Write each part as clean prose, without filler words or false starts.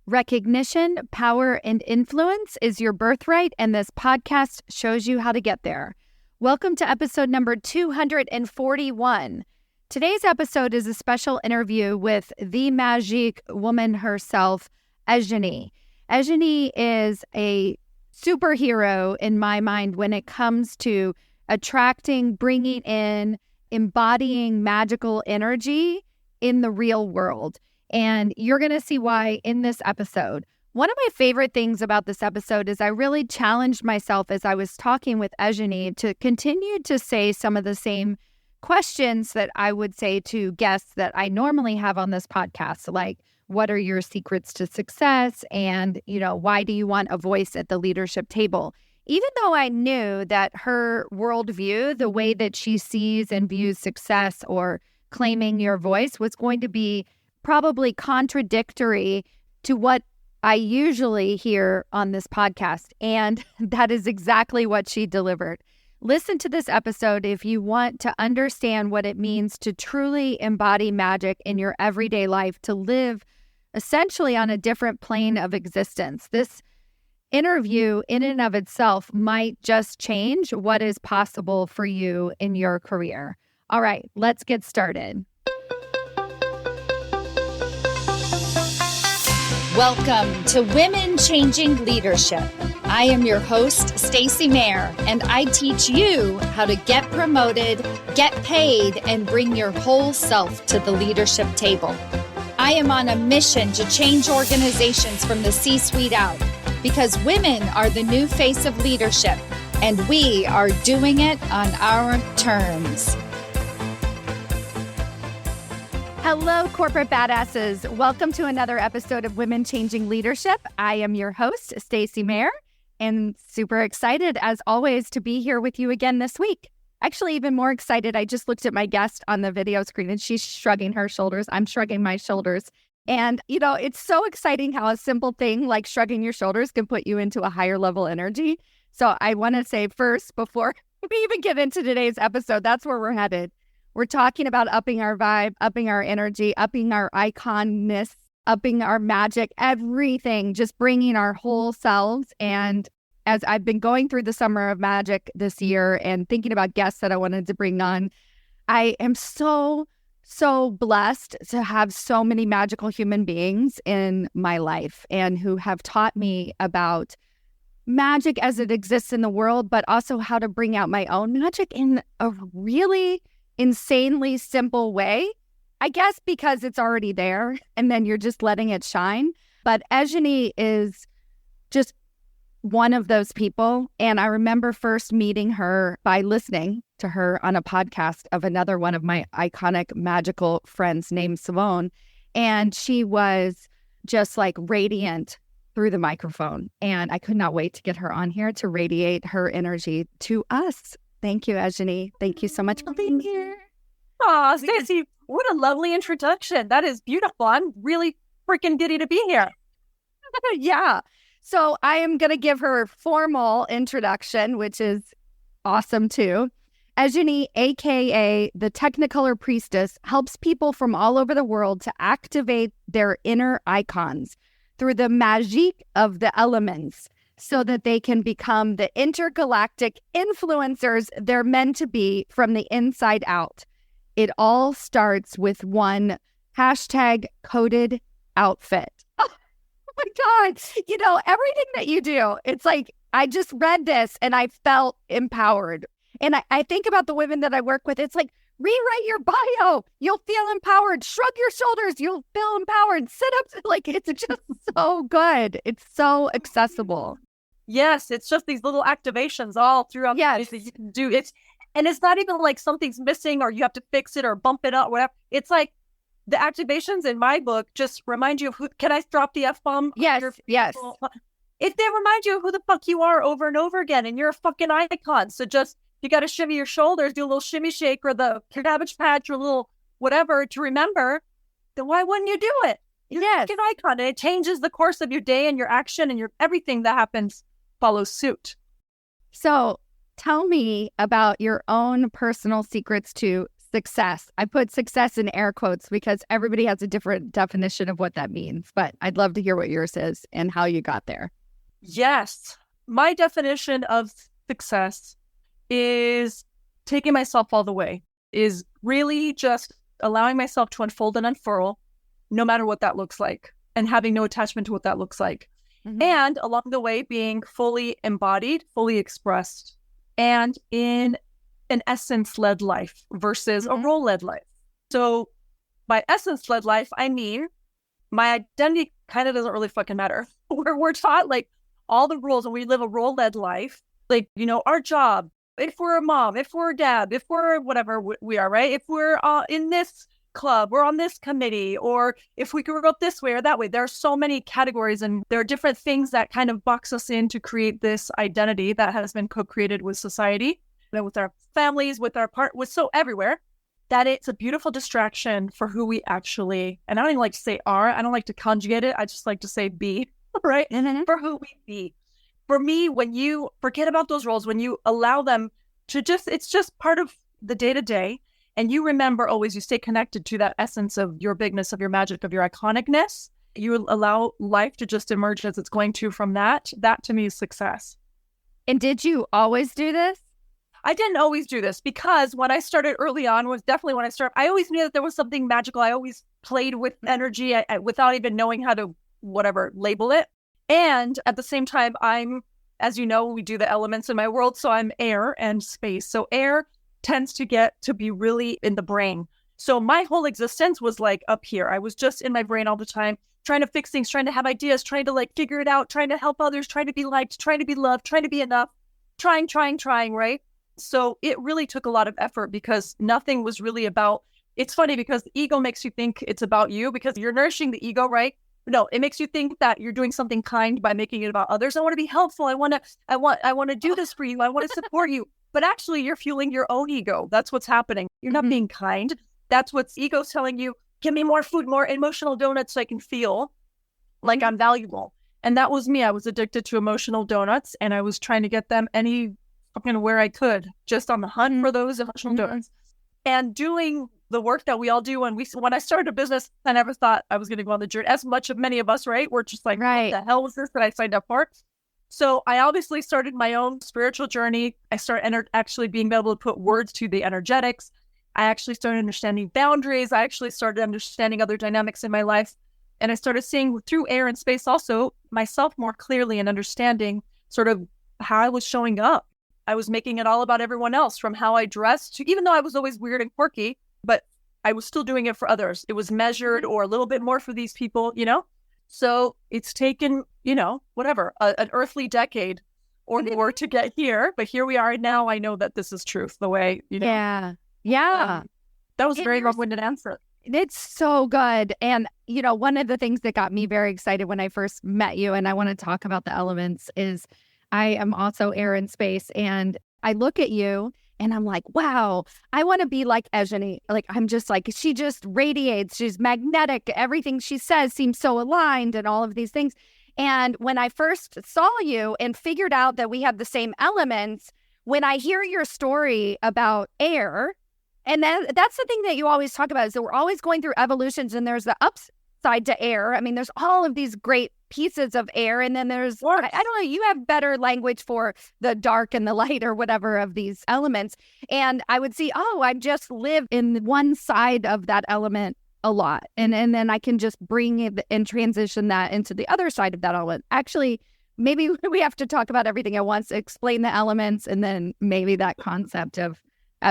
Recognition, power, and influence is your birthright, and this podcast shows you how to get there. Welcome to episode number 241. Today's episode is a special interview with the magic woman herself, Eyenie. Eyenie is a superhero in my mind when it comes to attracting, bringing in, embodying magical energy in the real world. And you're going to see why in this episode. One of my favorite things about this episode is I really challenged myself as I was talking with Eyenie to continue to say some of the same questions that I would say to guests that I normally have on this podcast, like, what are your secrets to success? And, why do you want a voice at the leadership table? Even though I knew that her worldview, the way that she sees and views success or claiming your voice was going to be probably contradictory to what I usually hear on this podcast. And that is exactly what she delivered. Listen to this episode if you want to understand what it means to truly embody magic in your everyday life, to live essentially on a different plane of existence. This interview in and of itself might just change what is possible for you in your career. All right, let's get started. Welcome to Women Changing Leadership. I am your host, Stacy Mayer, and I teach you how to get promoted, get paid, and bring your whole self to the leadership table. I am on a mission to change organizations from the C-suite out, because women are the new face of leadership, and we are doing it on our terms. Hello, corporate badasses. Welcome to another episode of Women Changing Leadership. I am your host, Stacy Mayer, and super excited, as always, to be here with you again this week. Actually, even more excited, I just looked at my guest on the video screen, and she's shrugging her shoulders. I'm shrugging my shoulders. And, it's so exciting how a simple thing like shrugging your shoulders can put you into a higher level energy. So I want to say first, before we even get into today's episode, that's where we're headed. We're talking about upping our vibe, upping our energy, upping our iconness, upping our magic, everything, just bringing our whole selves. And as I've been going through the summer of magic this year and thinking about guests that I wanted to bring on, I am so blessed to have so many magical human beings in my life and who have taught me about magic as it exists in the world, but also how to bring out my own magic in a really insanely simple way, I guess, because it's already there and then you're just letting it shine. But Eyenie is just one of those people. And I remember first meeting her by listening to her on a podcast of another one of my iconic magical friends named Simone. And she was just like radiant through the microphone. And I could not wait to get her on here to radiate her energy to us. Thank you, Eyenie. Thank you so much for being here. Aw, Stacy, what a lovely introduction. That is beautiful. I'm really freaking giddy to be here. Yeah. So I am going to give her a formal introduction, which is awesome too. Eyenie, aka the Technicolor Priestess, helps people from all over the world to activate their inner icons through the magic of the elements, so that they can become the intergalactic influencers they're meant to be from the inside out. It all starts with one #coded outfit. Oh my God. Everything that you do, it's like, I just read this and I felt empowered. And I think about the women that I work with. It's like, rewrite your bio. You'll feel empowered. Shrug your shoulders. You'll feel empowered. Sit up. Like, it's just so good. It's so accessible. Yes, it's just these little activations all throughout the day that you can do. And it's not even like something's missing or you have to fix it or bump it up, whatever. It's like the activations in my book just remind you of who. Can I drop the F-bomb? Yes. If they remind you of who the fuck you are over and over again, and you're a fucking icon. So just, you got to shimmy your shoulders, do a little shimmy shake or the Cabbage Patch or a little whatever to remember, then why wouldn't you do it? You're a fucking icon, and it changes the course of your day and your action and your everything that happens follows suit. So tell me about your own personal secrets to success. I put success in air quotes because everybody has a different definition of what that means. But I'd love to hear what yours is and how you got there. Yes. My definition of success is taking myself all the way, is really just allowing myself to unfold and unfurl, no matter what that looks like, and having no attachment to what that looks like. Mm-hmm. And along the way, being fully embodied, fully expressed, and in an essence-led life versus a role-led life. So by essence-led life, I mean, my identity kind of doesn't really fucking matter. We're taught like all the rules, and we live a role-led life. Like, you know, our job, if we're a mom, if we're a dad, if we're whatever we are, right? If we're in this club, we're on this committee, or if we grew up this way or that way. There are so many categories, and there are different things that kind of box us in to create this identity that has been co-created with society, with our families, with our with so everywhere, that it's a beautiful distraction for who we actually, and I don't even like to say are, I don't like to conjugate it, I just like to say be, right? Mm-hmm. For who we be. For me, when you forget about those roles, when you allow them to just, it's just part of the day-to-day, and you remember always, you stay connected to that essence of your bigness, of your magic, of your iconicness, you allow life to just emerge as it's going to from that. That to me is success. And did you always do this? I didn't always do this, because when I started early on was definitely when I started, I always knew that there was something magical. I always played with energy without even knowing how to, whatever, label it. And at the same time, I'm, as you know, we do the elements in my world. So I'm air and space. So air tends to get to be really in the brain. So my whole existence was like up here. I was just in my brain all the time, trying to fix things, trying to have ideas, trying to like figure it out, trying to help others, trying to be liked, trying to be loved, trying to be enough, trying, right? So it really took a lot of effort, because nothing was really about, it's funny because the ego makes you think it's about you because you're nourishing the ego, right? No, it makes you think that you're doing something kind by making it about others. I want to be helpful. I want to do this for you. I want to support you. But actually you're fueling your own ego. That's what's happening. You're not being kind. That's what's ego's telling you. Give me more food, more emotional donuts so I can feel like I'm valuable. And that was me. I was addicted to emotional donuts, and I was trying to get them any fucking where I could, just on the hunt for those emotional donuts. And doing the work that we all do. When I started a business, I never thought I was going to go on the journey. As much of many of us, right? We're just like, right. What the hell was this that I signed up for? So I obviously started my own spiritual journey. I started actually being able to put words to the energetics. I actually started understanding boundaries. I actually started understanding other dynamics in my life. And I started seeing through air and space also myself more clearly, and understanding sort of how I was showing up. I was making it all about everyone else, from how I dressed to, even though I was always weird and quirky, but I was still doing it for others. It was measured, or a little bit more for these people, you know? So it's taken, you know, whatever, an earthly decade or more to get here. But here we are now. I know that this is truth, the way, you know. Yeah. That was a very long-winded answer. It's so good. And, you know, one of the things that got me very excited when I first met you, and I want to talk about the elements, is I am also air and space. And I look at you and I'm like, wow, I want to be like Eyenie. Like, I'm just like, she just radiates. She's magnetic. Everything she says seems so aligned, and all of these things. And when I first saw you and figured out that we have the same elements, when I hear your story about air, and that's the thing that you always talk about, is that we're always going through evolutions, and there's the upside to air. I mean, there's all of these great pieces of air, and then there's, I don't know, you have better language for the dark and the light or whatever of these elements. And I would see, I just live in one side of that element a lot. And then I can just bring it and transition that into the other side of that element. Actually, maybe we have to talk about everything at once, explain the elements, and then maybe that concept of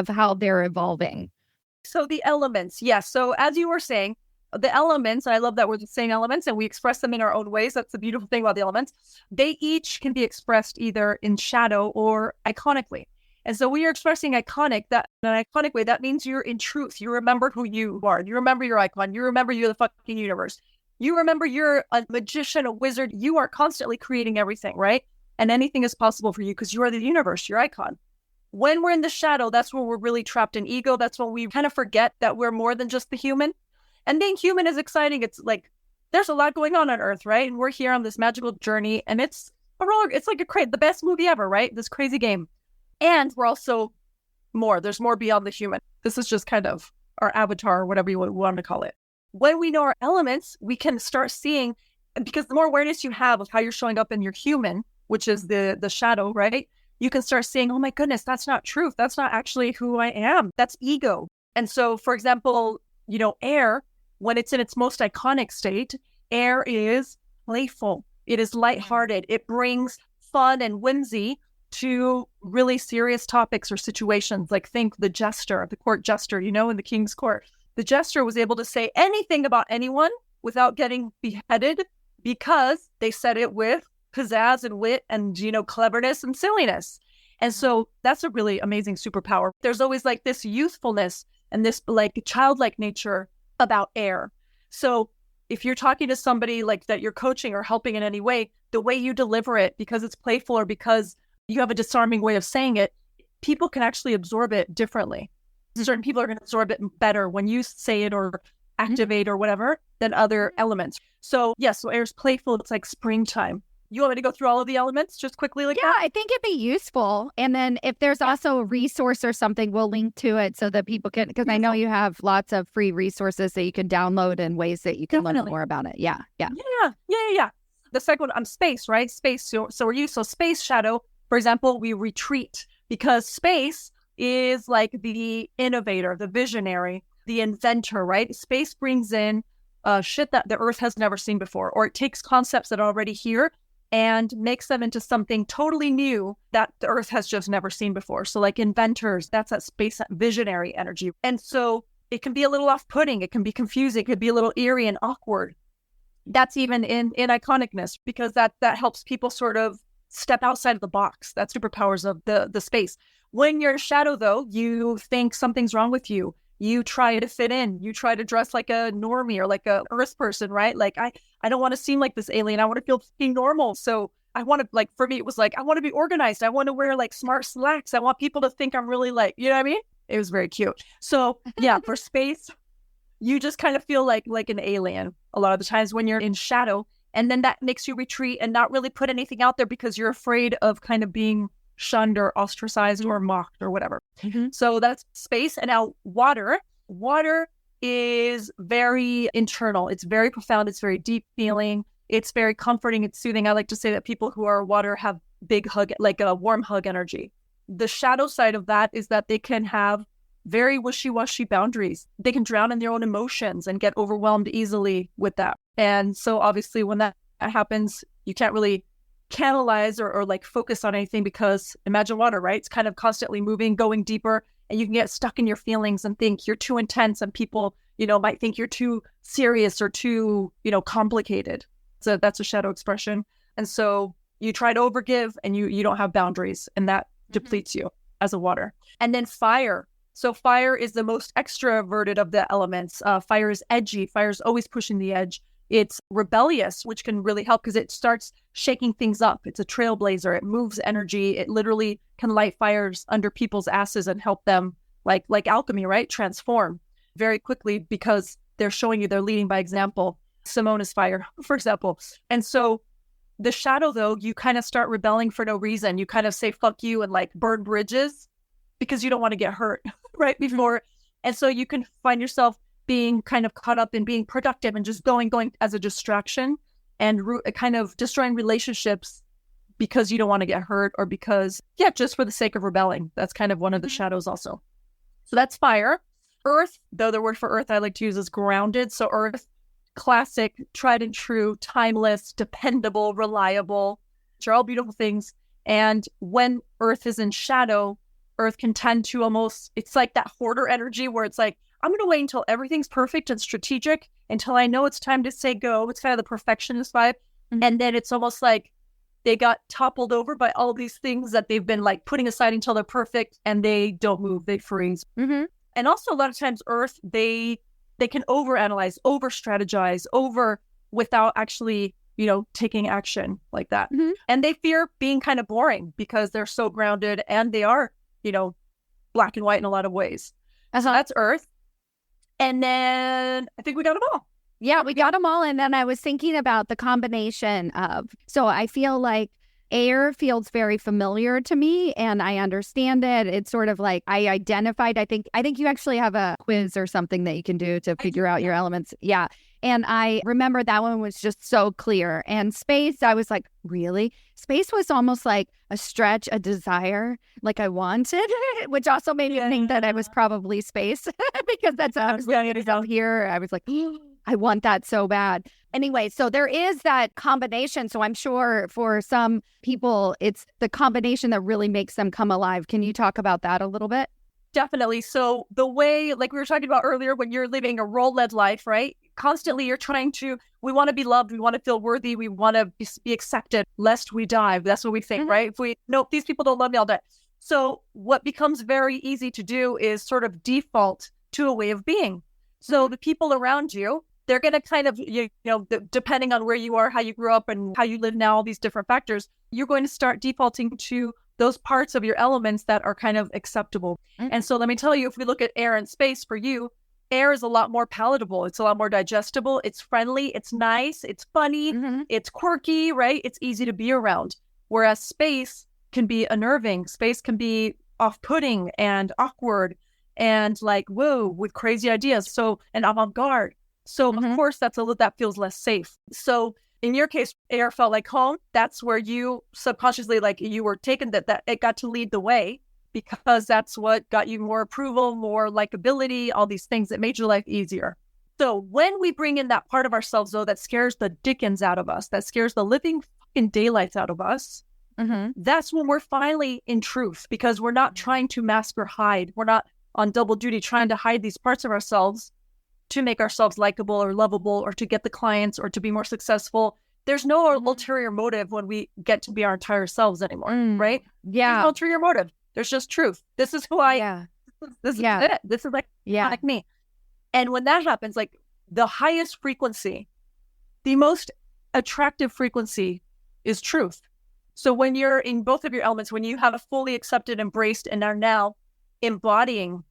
how they're evolving. So the elements, yes. So as you were saying, the elements, I love that we're saying elements and we express them in our own ways. That's the beautiful thing about the elements. They each can be expressed either in shadow or iconically. And so we are expressing iconic, that in an iconic way, that means you're in truth. You remember who you are. You remember your icon. You remember you're the fucking universe. You remember you're a magician, a wizard. You are constantly creating everything, right? And anything is possible for you because you are the universe, your icon. When we're in the shadow, that's where we're really trapped in ego. That's when we kind of forget that we're more than just the human. And being human is exciting. It's like, there's a lot going on Earth, right? And we're here on this magical journey, and it's like the best movie ever, right? This crazy game. And we're also more. There's more beyond the human. This is just kind of our avatar, or whatever you want to call it. When we know our elements, we can start seeing, because the more awareness you have of how you're showing up in your human, which is the shadow, right? You can start seeing, oh my goodness, that's not truth. That's not actually who I am. That's ego. And so, for example, air, when it's in its most iconic state, air is playful. It is lighthearted. It brings fun and whimsy to really serious topics or situations. Like think the jester, the court jester, in the king's court. The jester was able to say anything about anyone without getting beheaded because they said it with pizzazz and wit and, cleverness and silliness. And so that's a really amazing superpower. There's always like this youthfulness and this like childlike nature about air. So if you're talking to somebody like that you're coaching or helping in any way, the way you deliver it, because it's playful or because you have a disarming way of saying it, people can actually absorb it differently. Certain people are going to absorb it better when you say it or activate or whatever than other elements. So yes, so air is playful. It's like springtime. You want me to go through all of the elements just quickly like that? Yeah, I think it'd be useful. And then if there's also a resource or something, we'll link to it so that people can, because I know you have lots of free resources that you can download and ways that you can learn more about it. Yeah. The second one, space, right? Space. So space shadow, for example, we retreat because space is like the innovator, the visionary, the inventor, right? Space brings in shit that the Earth has never seen before, or it takes concepts that are already here and makes them into something totally new that the Earth has just never seen before. So like inventors, that's that space visionary energy. And so it can be a little off-putting. It can be confusing. It could be a little eerie and awkward. That's even in iconicness, because that helps people sort of step outside of the box. That's superpowers of the space. When you're a shadow, though, you think something's wrong with you. You try to fit in. You try to dress like a normie or like a Earth person, right? Like, I don't want to seem like this alien. I want to feel fucking normal. So I want to, like, for me, it was like, I want to be organized. I want to wear like smart slacks. I want people to think I'm really like, you know what I mean? It was very cute. So yeah, for space, you just kind of feel like an alien a lot of the times when you're in shadow. And then that makes you retreat and not really put anything out there because you're afraid of kind of being shunned or ostracized or mocked or whatever. So that's space. And now water is very internal. It's very profound. It's very deep feeling. It's very comforting. It's soothing. I like to say that people who are water have big hug, like a warm hug energy. The shadow side of that is that they can have very wishy-washy boundaries. They can drown in their own emotions and get overwhelmed easily with that. And so obviously when that happens, you can't really canalize or like focus on anything, because imagine water, right? It's kind of constantly moving, going deeper, and you can get stuck in your feelings and think you're too intense, and people, might think you're too serious or too, complicated. So that's a shadow expression. And so you try to overgive and you don't have boundaries, and that depletes you as a water. And then fire. So fire is the most extroverted of the elements. Fire is edgy. Fire is always pushing the edge. It's rebellious, which can really help because it starts shaking things up. It's a trailblazer. It moves energy. It literally can light fires under people's asses and help them, like alchemy, right? Transform very quickly because they're showing you, they're leading by example. Simone is fire, for example. And so the shadow, though, you kind of start rebelling for no reason. You kind of say, fuck you, and like burn bridges because you don't want to get hurt right before. And so you can find yourself being kind of caught up in being productive and just going as a distraction and kind of destroying relationships because you don't want to get hurt, or because, just for the sake of rebelling. That's kind of one of the shadows also. So that's fire. Earth, though the word for earth I like to use is grounded. So earth, classic, tried and true, timeless, dependable, reliable, which are all beautiful things. And when earth is in shadow, earth can tend to almost, it's like that hoarder energy where it's like, I'm going to wait until everything's perfect and strategic until I know it's time to say go. It's kind of the perfectionist vibe. And then it's almost like they got toppled over by all these things that they've been like putting aside until they're perfect, and they don't move, they freeze. And also a lot of times earth, they can overanalyze, over-strategize, without actually, taking action like that. And they fear being kind of boring because they're so grounded, and they are, black and white in a lot of ways. So that's earth. And then I think we got them all. Yeah, we got them all. And then I was thinking about the combination of, so I feel like air feels very familiar to me and I understand it. It's sort of like I identified, I think you actually have a quiz or something that you can do to figure out your elements. Yeah. And I remember that one was just so clear. And space, I was like, really? Space was almost like a stretch, a desire, like I wanted, which also made me think that I was probably space because that's how I was out here. I was like, I want that so bad. Anyway, so there is that combination. So I'm sure for some people, it's the combination that really makes them come alive. Can you talk about that a little bit? Definitely. So the way, like we were talking about earlier, when you're living a role-led life, right? Constantly you're we want to be loved. We want to feel worthy. We want to be accepted lest we die. That's what we think, right? If nope, these people don't love me, I'll die. So what becomes very easy to do is sort of default to a way of being. So the people around you, they're going to kind of, depending on where you are, how you grew up and how you live now, all these different factors, you're going to start defaulting to those parts of your elements that are kind of acceptable. And so let me tell you, if we look at air and space for you, air is a lot more palatable. It's a lot more digestible. It's friendly. It's nice. It's funny. It's quirky, right? It's easy to be around. Whereas space can be unnerving. Space can be off-putting and awkward and like, whoa, with crazy ideas. So, and avant-garde. So of course that feels less safe. So in your case, air felt like home. That's where you subconsciously, like you were taken that it got to lead the way because that's what got you more approval, more likability, all these things that made your life easier. So when we bring in that part of ourselves, though, that scares the dickens out of us, that scares the living fucking daylights out of us, that's when we're finally in truth because we're not trying to mask or hide. We're not on double duty trying to hide these parts of ourselves to make ourselves likable or lovable or to get the clients or to be more successsiul. There's no ulterior motive when we get to be our entire selves anymore, right? Yeah. There's no ulterior motive. There's just truth. This is who I am. This is it. This is like me. And when that happens, like the highest frequency, the most attractive frequency is truth. So when you're in both of your elements, when you have fully accepted, embraced, and are now embodying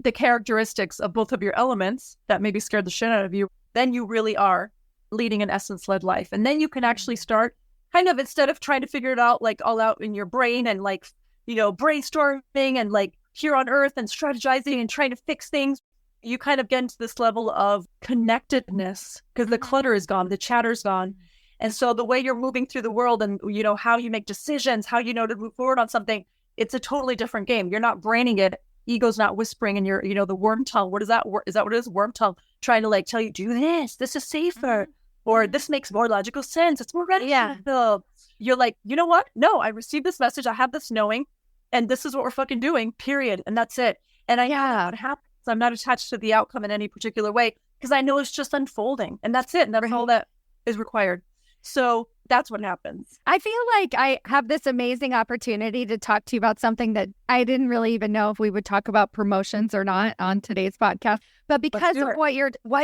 the characteristics of both of your elements that maybe scared the shit out of you, then you really are leading an essence-led life. And then you can actually start kind of, instead of trying to figure it out like all out in your brain and like, brainstorming and like here on earth and strategizing and trying to fix things, you kind of get into this level of connectedness because the clutter is gone, the chatter's gone. And so the way you're moving through the world and, how you make decisions, how you know to move forward on something, it's a totally different game. You're not braining it. Ego's not whispering in your, the worm tongue. What is that? Is that what it is? Worm tongue trying to like tell you, do this. This is safer. Or this makes more logical sense. It's more rational. You're like, you know what? No, I received this message. I have this knowing. And this is what we're fucking doing, period. And that's it. And I know what happens. I'm not attached to the outcome in any particular way because I know it's just unfolding. And that's it. And that's all that is required. So that's what happens. I feel like I have this amazing opportunity to talk to you about something that I didn't really even know if we would talk about promotions or not on today's podcast. But because of what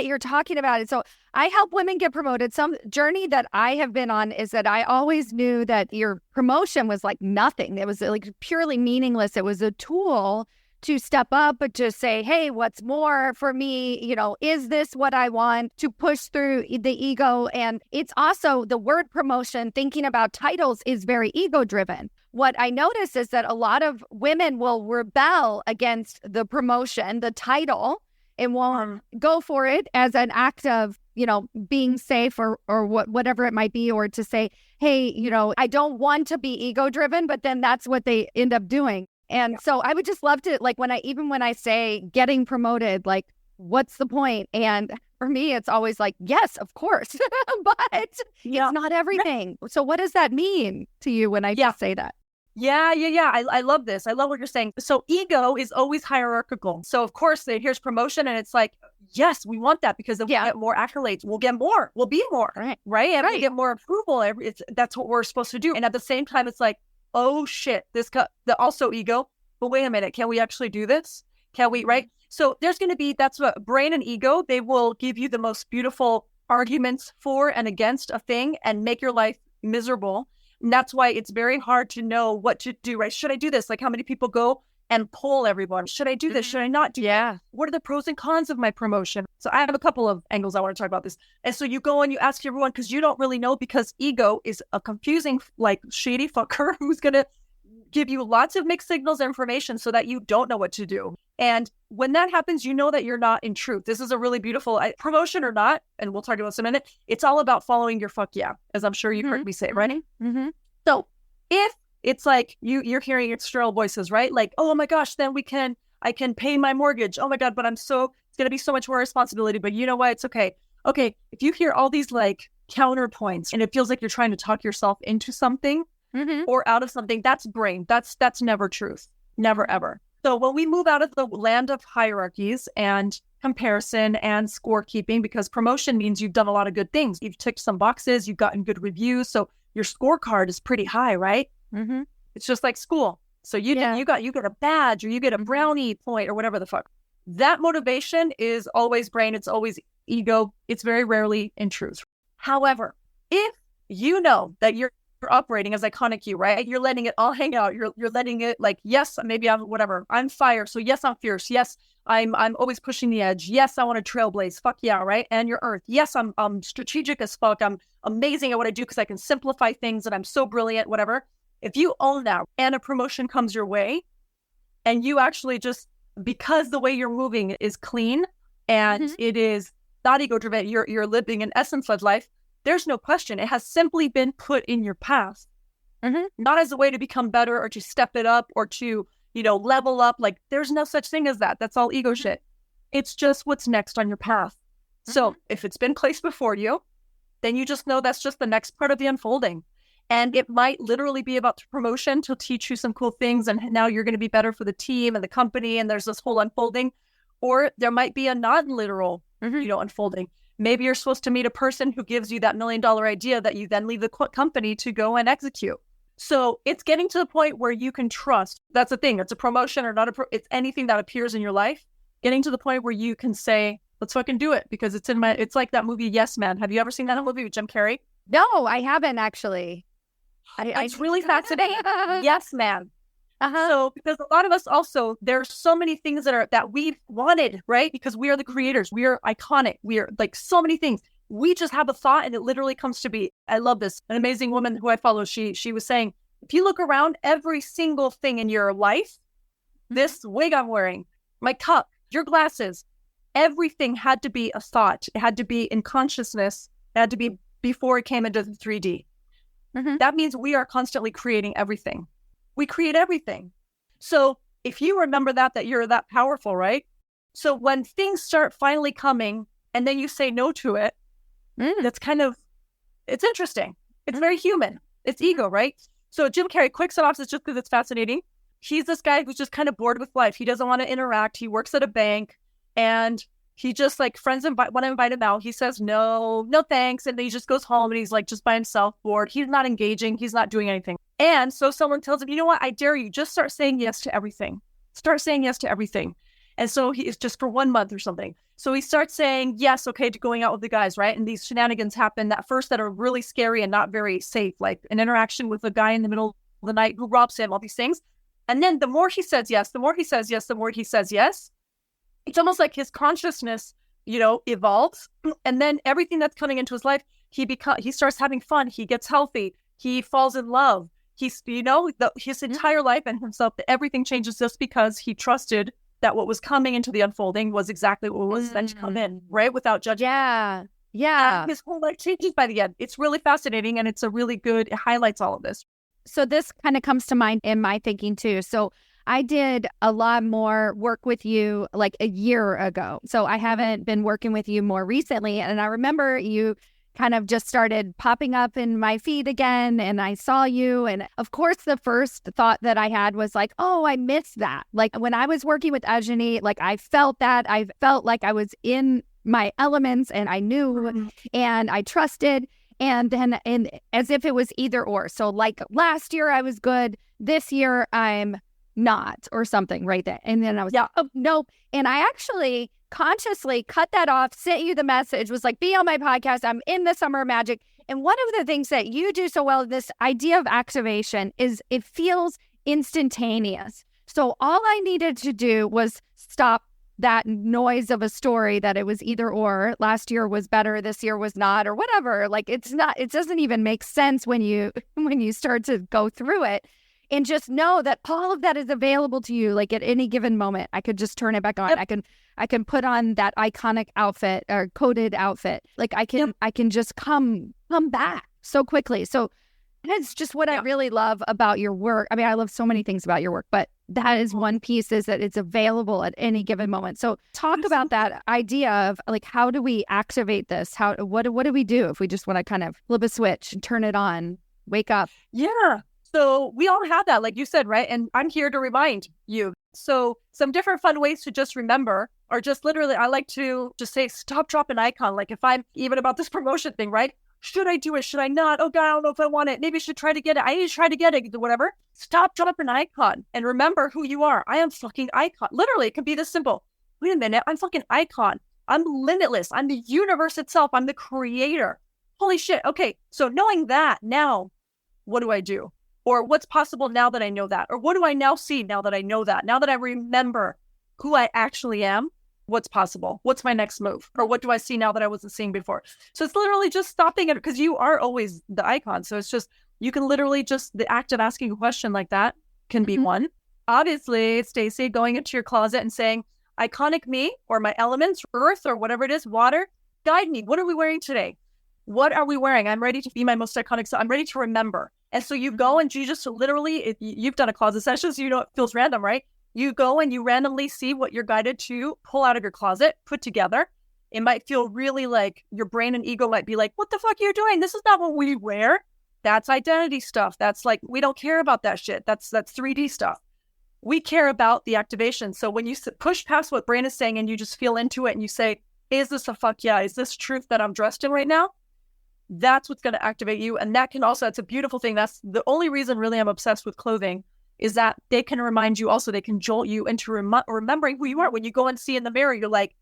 you're talking about, and so I help women get promoted. Some journey that I have been on is that I always knew that your promotion was like nothing. It was like purely meaningless. It was a tool to step up, but just say, hey, what's more for me? Is this what I want? To push through the ego. And it's also the word promotion, thinking about titles is very ego driven. What I notice is that a lot of women will rebel against the promotion, the title, and won't go for it as an act of, being safe or whatever it might be, or to say, hey, I don't want to be ego driven, but then that's what they end up doing. And so I would just love to, like, when I say getting promoted, like, what's the point? And for me, it's always like, yes, of course, but it's not everything. So what does that mean to you when I just say that? Yeah. I love this. I love what you're saying. So ego is always hierarchical. So of course, here's promotion and it's like, yes, we want that because if we get more accolades, we'll get more, we'll be more, right? And we get more approval. That's what we're supposed to do. And at the same time, it's like, oh shit, also ego. But wait a minute, can we actually do this? Can we, right? So there's going to be, that's what brain and ego, they will give you the most beautiful arguments for and against a thing and make your life miserable. And that's why it's very hard to know what to do, right? Should I do this? Like how many people go and poll everyone? Should I do this? Should I not do that? What are the pros and cons of my promotion? So I have a couple of angles I want to talk about this. And so you go and you ask everyone because you don't really know, because ego is a confusing, like, shady fucker who's going to give you lots of mixed signals and information so that you don't know what to do. And when that happens, you know that you're not in truth. This is a really beautiful promotion or not, and we'll talk about this in a minute. It's all about following your fuck yeah, as I'm sure you've heard me say, right? Mm-hmm. So if it's like you're hearing external voices, right? Like, oh my gosh, then I can pay my mortgage. Oh my God, but it's going to be so much more responsibility. But you know what? It's okay. Okay, if you hear all these like counterpoints and it feels like you're trying to talk yourself into something or out of something, that's brain. That's never truth. Never, ever. So when we move out of the land of hierarchies and comparison and scorekeeping, because promotion means you've done a lot of good things. You've ticked some boxes, you've gotten good reviews. So your scorecard is pretty high, right? Mm-hmm. It's just like school. So you got a badge or you get a brownie point or whatever the fuck. That motivation is always brain. It's always ego. It's very rarely in truth. However, if you know that you're operating as iconic you, right? You're letting it all hang out. You're letting it like, yes, maybe I'm whatever. I'm fire. So yes, I'm fierce. Yes, I'm always pushing the edge. Yes, I want to trailblaze. Fuck yeah, right? And you're earth. Yes, I'm strategic as fuck. I'm amazing at what I do because I can simplify things and I'm so brilliant, whatever. If you own that and a promotion comes your way and you actually just, because the way you're moving is clean and it is not ego driven, you're living an essence of life, there's no question. It has simply been put in your past, not as a way to become better or to step it up or to, level up. Like there's no such thing as that. That's all ego shit. It's just what's next on your path. So if it's been placed before you, then you just know that's just the next part of the unfolding. And it might literally be about the promotion to teach you some cool things. And now you're going to be better for the team and the company. And there's this whole unfolding. Or there might be a non-literal, unfolding. Maybe you're supposed to meet a person who gives you that $1 million idea that you then leave the company to go and execute. So it's getting to the point where you can trust. That's the thing. It's a promotion or not it's anything that appears in your life. Getting to the point where you can say, let's fucking do it. Because it's like that movie, Yes Man. Have you ever seen that movie with Jim Carrey? No, I haven't actually. It's really fascinating. Yes, man. So because a lot of us also, there's so many things that we've wanted, right? Because we are the creators. We are iconic. We are like so many things. We just have a thought and it literally comes to be. I love this. An amazing woman who I follow, she was saying, if you look around, every single thing in your life, this wig I'm wearing, my cup, your glasses, everything had to be a thought. It had to be in consciousness. It had to be before it came into the 3D. That means we are constantly creating everything. We create everything. So if you remember that you're that powerful, right? So when things start finally coming and then you say no to it, that's it's interesting. It's very human. It's ego, right? So Jim Carrey, quick synopsis just because it's fascinating. He's this guy who's just kind of bored with life. He doesn't want to interact. He works at a bank and he just like friends want to invite him out. He says, no thanks. And then he just goes home and he's like just by himself, bored. He's not engaging. He's not doing anything. And so someone tells him, you know what? I dare you. Just start saying yes to everything. Start saying yes to everything. And so he is just for 1 month or something. So he starts saying yes, okay, to going out with the guys, right? And these shenanigans happen that are really scary and not very safe, like an interaction with a guy in the middle of the night who robs him, all these things. And then the more he says yes, the more he says yes, the more he says yes. It's almost like his consciousness, evolves. And then everything that's coming into his life, he starts having fun. He gets healthy. He falls in love. His entire life and himself, everything changes just because he trusted that what was coming into the unfolding was exactly what was meant to come in, right? Without judging. Yeah. His whole life changes by the end. It's really fascinating. And it's it highlights all of this. So this kind of comes to mind in my thinking too. So I did a lot more work with you like a year ago. So I haven't been working with you more recently. And I remember you kind of just started popping up in my feed again and I saw you. And of course, the first thought that I had was like, oh, I missed that. Like when I was working with Eyenie, like I felt that. I felt like I was in my elements and I knew and I trusted. And as if it was either or. So like last year I was good. This year I'm not or something right there. And then I was, oh, nope. And I actually consciously cut that off, sent you the message, was like, be on my podcast. I'm in the Summer of Magic. And one of the things that you do so well, this idea of activation is it feels instantaneous. So all I needed to do was stop that noise of a story that it was either or, last year was better, this year was not, or whatever. Like it doesn't even make sense when you start to go through it. And just know that all of that is available to you. Like at any given moment, I could just turn it back on. Yep. I can put on that iconic outfit or coded outfit. Like I can just come back so quickly. So that's just what I really love about your work. I mean, I love so many things about your work, but that is one piece, is that it's available at any given moment. So talk about that idea of like, how do we activate this? What do we do if we just want to kind of flip a switch and turn it on, wake up? Yeah. So we all have that, like you said, right? And I'm here to remind you. So some different fun ways to just remember, or just literally, I like to just say, stop, drop an icon. Like if I'm even about this promotion thing, right? Should I do it? Should I not? Oh God, I don't know if I want it. Maybe I should try to get it. I need to try to get it, whatever. Stop, drop an icon and remember who you are. I am fucking icon. Literally, it can be this simple. Wait a minute, I'm fucking icon. I'm limitless. I'm the universe itself. I'm the creator. Holy shit. Okay, so knowing that, now, what do I do? Or what's possible now that I know that? Or what do I now see now that I know that? Now that I remember who I actually am, what's possible? What's my next move? Or what do I see now that I wasn't seeing before? So it's literally just stopping it, because you are always the icon. So it's just, you can literally just, the act of asking a question like that can be one. Obviously, Stacy, going into your closet and saying, iconic me, or my elements, earth, or whatever it is, water, guide me. What are we wearing today? What are we wearing? I'm ready to be my most iconic. So I'm ready to remember. And so you go and you just literally, you've done a closet session, so you know it feels random, right? You go and you randomly see what you're guided to pull out of your closet, put together. It might feel really like your brain and ego might be like, what the fuck are you doing? This is not what we wear. That's identity stuff. That's like, we don't care about that shit. That's 3D stuff. We care about the activation. So when you push past what brain is saying and you just feel into it and you say, is this a fuck yeah? Is this truth that I'm dressed in right now? That's what's going to activate you. And that can also, it's a beautiful thing. That's the only reason really I'm obsessed with clothing, is that they can remind you also, they can jolt you into remembering who you are. When you go and see in the mirror, you're like,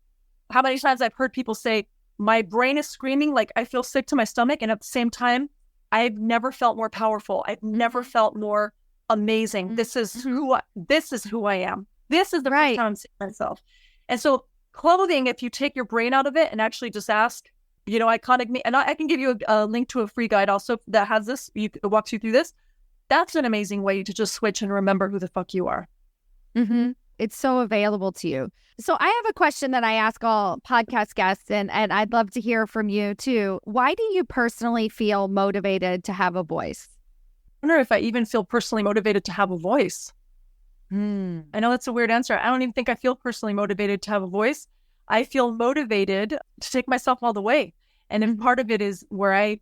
how many times I've heard people say, my brain is screaming, like I feel sick to my stomach. And at the same time, I've never felt more powerful. I've never felt more amazing. This is who I am. This is the first time I'm seeing myself. And so clothing, if you take your brain out of it and actually just ask, you know, iconic me, and I can give you a link to a free guide also that has this, it walks you through this. That's an amazing way to just switch and remember who the fuck you are. It's so available to you. So I have a question that I ask all podcast guests, and I'd love to hear from you too. Why do you personally feel motivated to have a voice? I wonder if I even feel personally motivated to have a voice. I know that's a weird answer. I don't even think I feel personally motivated to have a voice. I feel motivated to take myself all the way. And if part of it is where I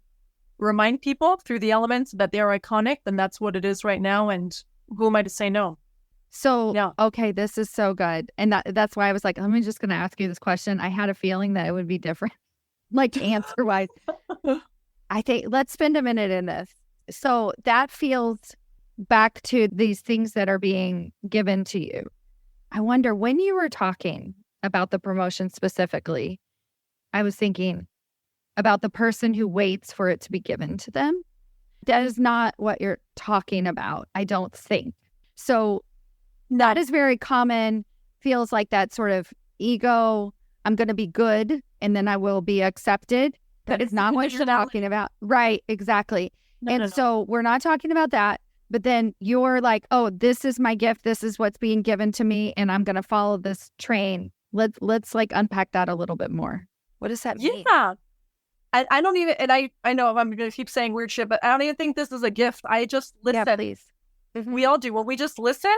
remind people through the elements that they are iconic, then that's what it is right now. And who am I to say no? So, okay, this is so good. And that's why I was like, I'm just going to ask you this question. I had a feeling that it would be different, like answer-wise. I think, let's spend a minute in this. So that feels back to these things that are being given to you. I wonder, when you were talking about the promotion specifically, I was thinking about the person who waits for it to be given to them. That is not what you're talking about, I don't think. So that is very common, feels like that sort of ego, I'm going to be good and then I will be accepted. That is not what you're talking about. Right, exactly. So we're not talking about that. But then you're like, oh, this is my gift. This is what's being given to me. And I'm going to follow this train. Let's like unpack that a little bit more. What does that mean? Yeah. I don't even, and I know I'm going to keep saying weird shit, but I don't even think this is a gift. I just listen. Yeah, please. We all do. When we just listen,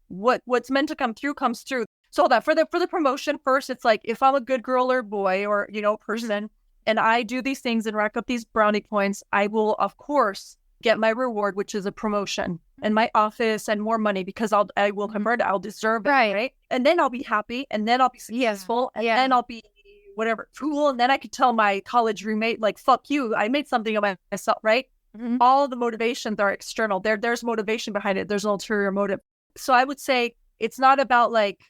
what's meant to come through comes through. So that for the promotion first, it's like, if I'm a good girl or boy or, you know, person, and I do these things and rack up these brownie points, I will, of course, get my reward, which is a promotion and my office and more money, because I will convert it. I'll deserve it. Right. And then I'll be happy, and then I'll be successful, and then I'll be whatever, cool. And then I could tell my college roommate, like, fuck you, I made something of myself, right? All the motivations are external. There's motivation behind it. There's an ulterior motive. So I would say it's not about like,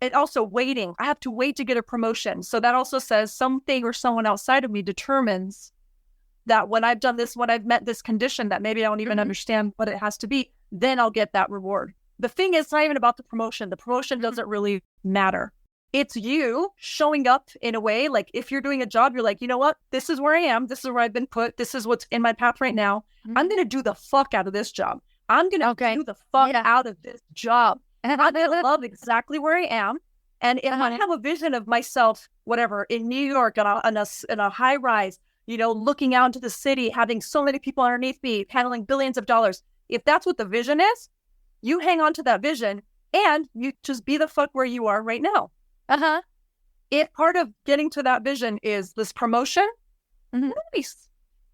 and also waiting. I have to wait to get a promotion. So that also says something or someone outside of me determines that when I've done this, when I've met this condition that maybe I don't even understand what it has to be, then I'll get that reward. The thing is, it's not even about the promotion. The promotion doesn't really matter. It's you showing up in a way, like if you're doing a job, you're like, you know what? This is where I am. This is where I've been put. This is what's in my path right now. I'm going to do the fuck out of this job. I'm going to do the fuck out of this job. And I'm going to love exactly where I am. And if I have a vision of myself, whatever, in New York, in a high rise, you know, looking out into the city, having so many people underneath me, handling billions of dollars. If that's what the vision is, you hang on to that vision and you just be the fuck where you are right now. If part of getting to that vision is this promotion, nice.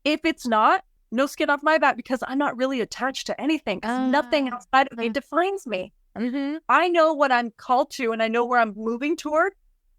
If it's not, no skin off my back, because I'm not really attached to anything. Nothing outside of me defines me. I know what I'm called to and I know where I'm moving toward,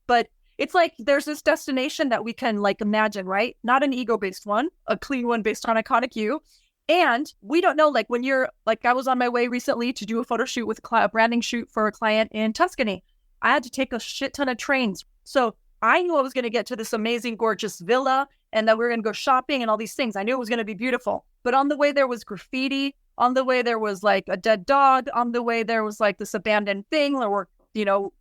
but it's like there's this destination that we can like imagine, right? Not an ego-based one, a clean one based on iconic you. And we don't know, like when you're like, I was on my way recently to do a photo shoot with a branding shoot for a client in Tuscany. I had to take a shit ton of trains. So I knew I was going to get to this amazing, gorgeous villa and that we were going to go shopping and all these things. I knew it was going to be beautiful. But on the way, there was graffiti. On the way, there was like a dead dog. On the way, there was like this abandoned thing. There were, you know,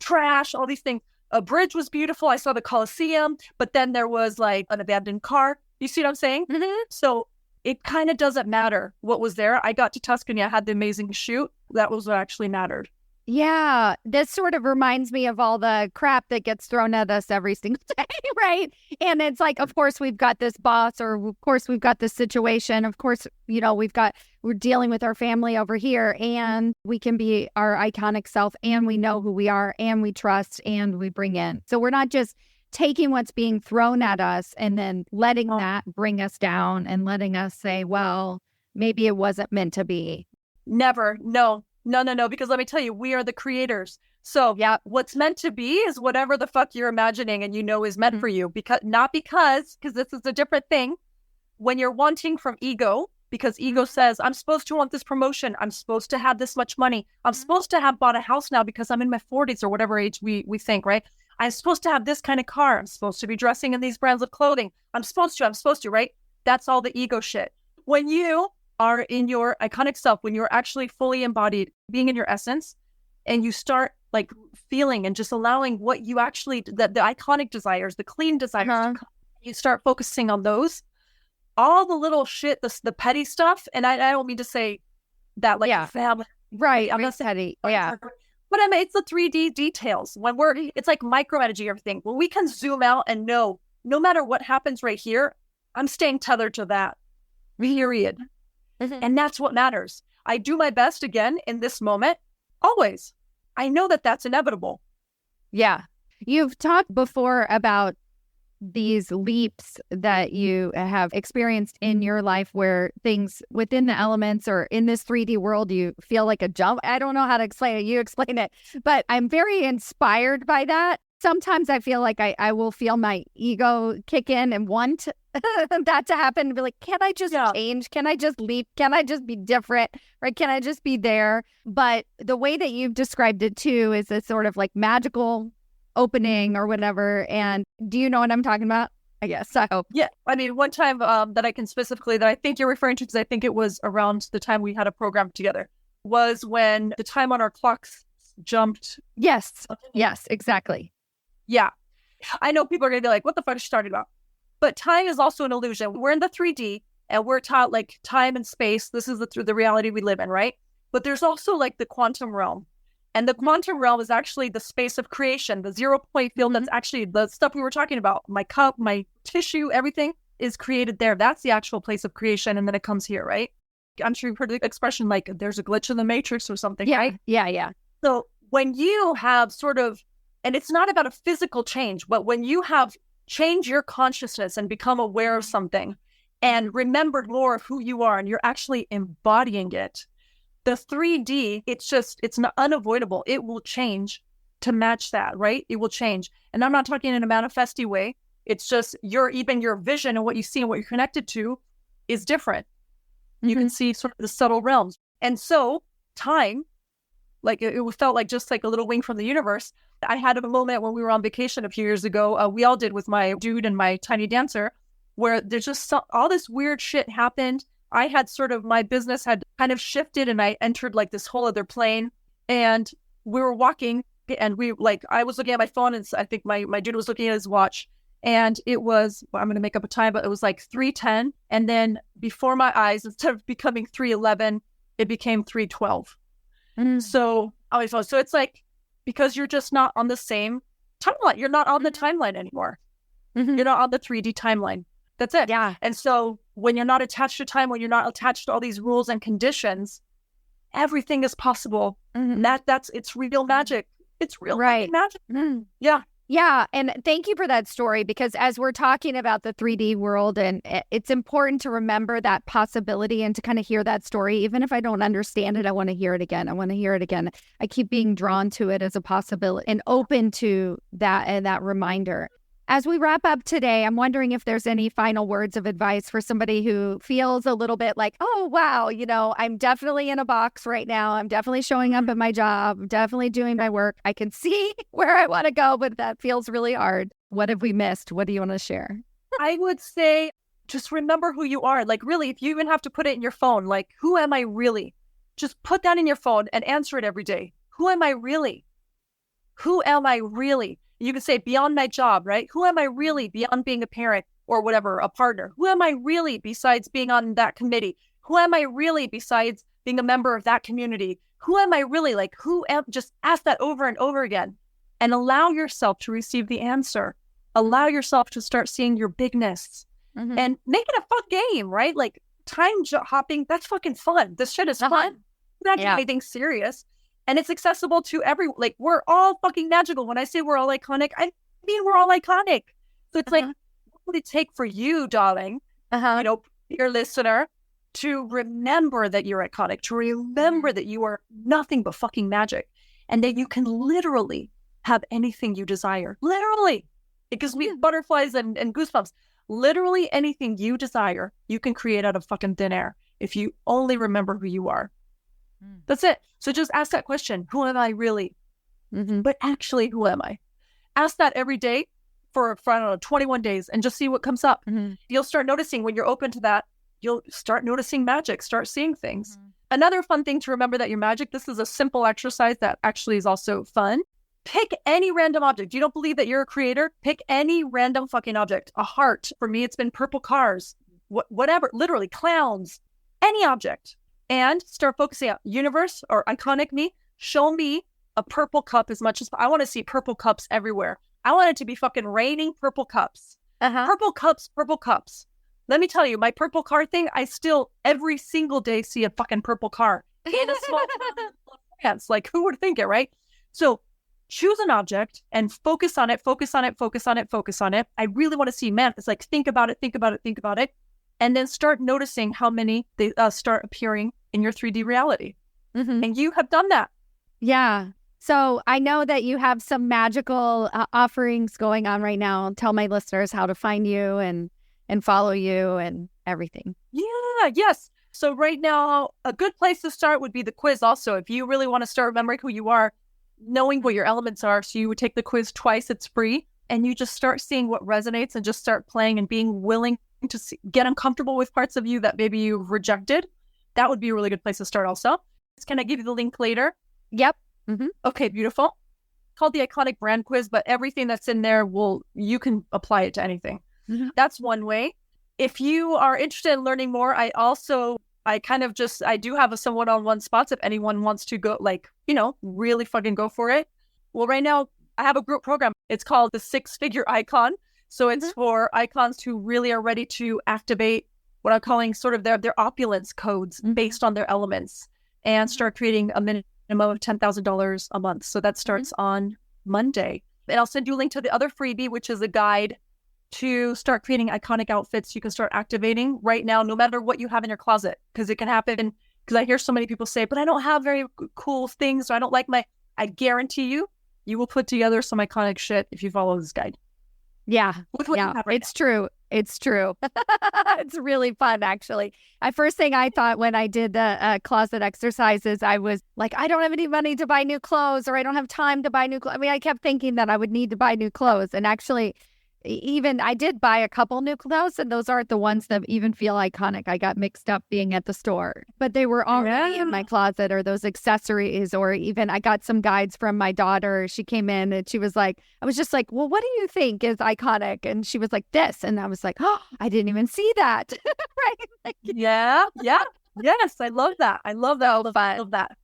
trash, all these things. A bridge was beautiful. I saw the Colosseum, but then there was like an abandoned car. You see what I'm saying? So it kind of doesn't matter what was there. I got to Tuscany. I had the amazing shoot. That was what actually mattered. Yeah, this sort of reminds me of all the crap that gets thrown at us every single day, right? And it's like, of course, we've got this boss, or of course, we've got this situation. Of course, you know, we're dealing with our family over here, and we can be our iconic self, and we know who we are, and we trust, and we bring in. So we're not just taking what's being thrown at us and then letting that bring us down and letting us say, well, maybe it wasn't meant to be. Never. No, because let me tell you, we are the creators. So what's meant to be is whatever the fuck you're imagining and you know is meant for you. Because this is a different thing. When you're wanting from ego, because ego says, I'm supposed to want this promotion. I'm supposed to have this much money. I'm supposed to have bought a house now because I'm in my 40s or whatever age we think, right? I'm supposed to have this kind of car. I'm supposed to be dressing in these brands of clothing. I'm supposed to, right? That's all the ego shit. When you are in your iconic self, when you're actually fully embodied, being in your essence, and you start like feeling and just allowing what you actually, the iconic desires, the clean desires, you start focusing on those, all the little shit, the petty stuff. And I don't mean to say that like family. Right. I'm not petty. Yeah. But I mean, it's the 3D details. It's like micromanaging everything. When we can zoom out and know, no matter what happens right here, I'm staying tethered to that. Period. And that's what matters. I do my best again in this moment, always. I know that that's inevitable. Yeah. You've talked before about these leaps that you have experienced in your life where things within the elements or in this 3D world, you feel like a jump. I don't know how to explain it. You explain it. But I'm very inspired by that. Sometimes I feel like I will feel my ego kick in and want that to happen and be like, can I just change? Can I just leap? Can I just be different? Right? Can I just be there? But the way that you've described it too is a sort of like magical opening or whatever. And do you know what I'm talking about? I guess. I hope. Yeah. I mean, one time that I can specifically, that I think you're referring to, because I think it was around the time we had a program together, was when the time on our clocks jumped. Yes. Yes, exactly. Yeah. I know people are going to be like, what the fuck is she talking about? But time is also an illusion. We're in the 3D and we're taught like time and space. This is the reality we live in, right? But there's also like the quantum realm. And the quantum realm is actually the space of creation, the 0 point field. That's actually the stuff we were talking about. My cup, my tissue, everything is created there. That's the actual place of creation. And then it comes here, right? I'm sure you've heard the expression like there's a glitch in the matrix or something, right? Yeah. So when you have sort of, and it's not about a physical change, but when you have changed your consciousness and become aware of something and remembered more of who you are and you're actually embodying it, the 3D, it's not unavoidable. It will change to match that, right? It will change. And I'm not talking in a manifesty way. It's just your vision and what you see and what you're connected to is different. You can see sort of the subtle realms. And so time, like it felt like just like a little wing from the universe. I had a moment when we were on vacation a few years ago. We all did with my dude and my tiny dancer, where there's just all this weird shit happened. I had sort of, my business had kind of shifted and I entered like this whole other plane, and we were walking and I was looking at my phone, and I think my dude was looking at his watch, and it was, well, I'm going to make up a time, but it was like 3:10. And then before my eyes, instead of becoming 3:11, it became 3:12. So on my phone. So it's like, because you're just not on the same timeline. You're not on the timeline anymore. You're not on the 3D timeline. That's it. Yeah. And so when you're not attached to time, when you're not attached to all these rules and conditions, everything is possible. It's real magic. It's real magic. Yeah. Yeah. And thank you for that story, because as we're talking about the 3D world, and it's important to remember that possibility and to kind of hear that story. Even if I don't understand it, I want to hear it again. I keep being drawn to it as a possibility and open to that and that reminder. As we wrap up today, I'm wondering if there's any final words of advice for somebody who feels a little bit like, oh, wow, I'm definitely in a box right now. I'm definitely showing up at my job. I'm definitely doing my work. I can see where I want to go, but that feels really hard. What have we missed? What do you want to share? I would say just remember who you are. Like, really, if you even have to put it in your phone, like, who am I really? Just put that in your phone and answer it every day. Who am I really? Who am I really? You can say beyond my job, right? Who am I really beyond being a parent or whatever, a partner? Who am I really besides being on that committee? Who am I really besides being a member of that community? Who am I really? Like, just ask that over and over again, and allow yourself to receive the answer. Allow yourself to start seeing your bigness and make it a fun game, right? Like time hopping, that's fucking fun. This shit is fun. Not doing anything serious. And it's accessible to everyone. Like, we're all fucking magical. When I say we're all iconic, I mean we're all iconic. So it's like, what would it take for you, darling, your listener, to remember that you're iconic, to remember that you are nothing but fucking magic, and that you can literally have anything you desire. Literally. It gives me butterflies and goosebumps. Literally anything you desire, you can create out of fucking thin air if you only remember who you are. That's it. So just ask that question. Who am I really? But actually, who am I? Ask that every day for I don't know, 21 days, and just see what comes up. You'll start noticing when you're open to that, you'll start noticing magic, start seeing things. Another fun thing to remember that you're magic. This is a simple exercise that actually is also fun. Pick any random object. You don't believe that you're a creator? Pick any random fucking object. A heart. For me, it's been purple cars. Whatever. Literally, clowns. Any object. And start focusing on universe or iconic me. Show me a purple cup as much as I want to see purple cups everywhere. I want it to be fucking raining purple cups. Purple cups. Let me tell you, my purple car thing, I still every single day see a fucking purple car in a small France. Like, who would think it, right? So choose an object and focus on it. I really want to see, man, it's like, think about it. And then start noticing how many they start appearing in your 3D reality. And you have done that. Yeah. So I know that you have some magical offerings going on right now. Tell my listeners how to find you and follow you and everything. Yeah, yes. So right now, a good place to start would be the quiz also. If you really want to start remembering who you are, knowing what your elements are. So you would take the quiz twice, it's free. And you just start seeing what resonates and just start playing and being willing to get uncomfortable with parts of you that maybe you've rejected. That would be a really good place to start also. Can I give you the link later? Yep. Okay, beautiful. Called the Iconic Brand Quiz, but everything that's in there you can apply it to anything. That's one way. If you are interested in learning more, I do have some one-on-one spots if anyone wants to go, really fucking go for it. Well, right now I have a group program. It's called the 6-Figure Icon. So it's for icons who really are ready to activate what I'm calling sort of their opulence codes based on their elements and start creating a minimum of $10,000 a month. So that starts on Monday. And I'll send you a link to the other freebie, which is a guide to start creating iconic outfits you can start activating right now, no matter what you have in your closet, because it can happen. Because I hear so many people say, but I don't have very cool things, so I don't like I guarantee you will put together some iconic shit if you follow this guide. Yeah, it's true. It's true. It's really fun, actually. First thing I thought when I did the closet exercises, I was like, I don't have any money to buy new clothes, or I don't have time to buy new clothes. I mean, I kept thinking that I would need to buy new clothes. And actually, even I did buy a couple new clothes, and those aren't the ones that even feel iconic. I got mixed up being at the store, but they were already in my closet, or those accessories, or even I got some guides from my daughter. She came in and she was like, I was just like, well, what do you think is iconic? And she was like, this. And I was like, oh, I didn't even see that. Right? Like, yeah. Yes. I love that. I love that. I love that.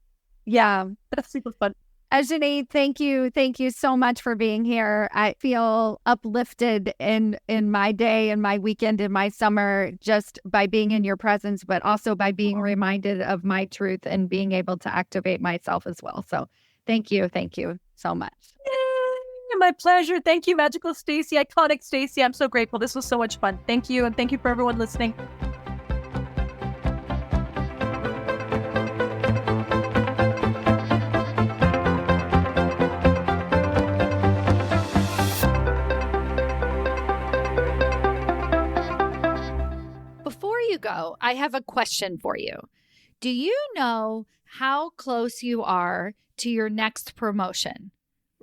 Yeah. That's super fun. Eyenie, thank you. Thank you so much for being here. I feel uplifted in my day and my weekend and my summer just by being in your presence, but also by being reminded of my truth and being able to activate myself as well. So thank you. Thank you so much. Yay, my pleasure. Thank you, Magical Stacy, iconic Stacy. I'm so grateful. This was so much fun. Thank you. And thank you for everyone listening. Before you go, I have a question for you. Do you know how close you are to your next promotion?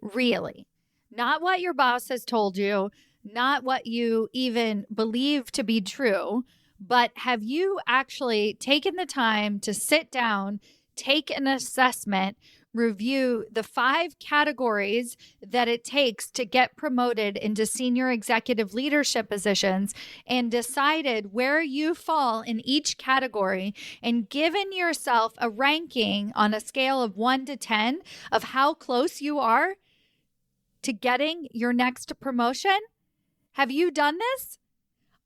Really? Not what your boss has told you, not what you even believe to be true, but have you actually taken the time to sit down, take an assessment, review the 5 categories that it takes to get promoted into senior executive leadership positions, and decided where you fall in each category, and given yourself a ranking on a scale of 1 to 10 of how close you are to getting your next promotion? Have you done this?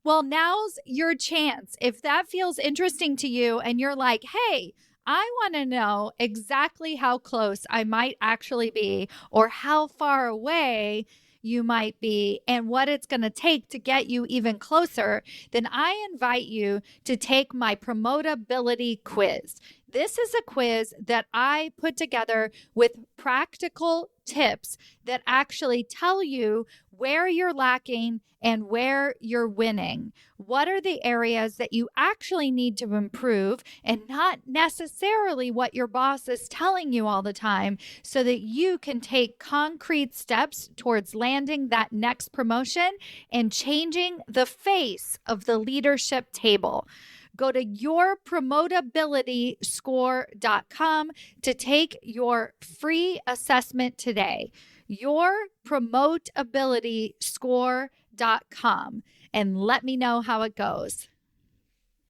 Well, now's your chance. If that feels interesting to you and you're like, hey, I want to know exactly how close I might actually be, or how far away you might be, and what it's going to take to get you even closer, then I invite you to take my promotability quiz. This is a quiz that I put together with practical tips that actually tell you where you're lacking and where you're winning. What are the areas that you actually need to improve, and not necessarily what your boss is telling you all the time, so that you can take concrete steps towards landing that next promotion and changing the face of the leadership table. Go to yourpromotabilityscore.com to take your free assessment today. Yourpromotabilityscore.com, and let me know how it goes.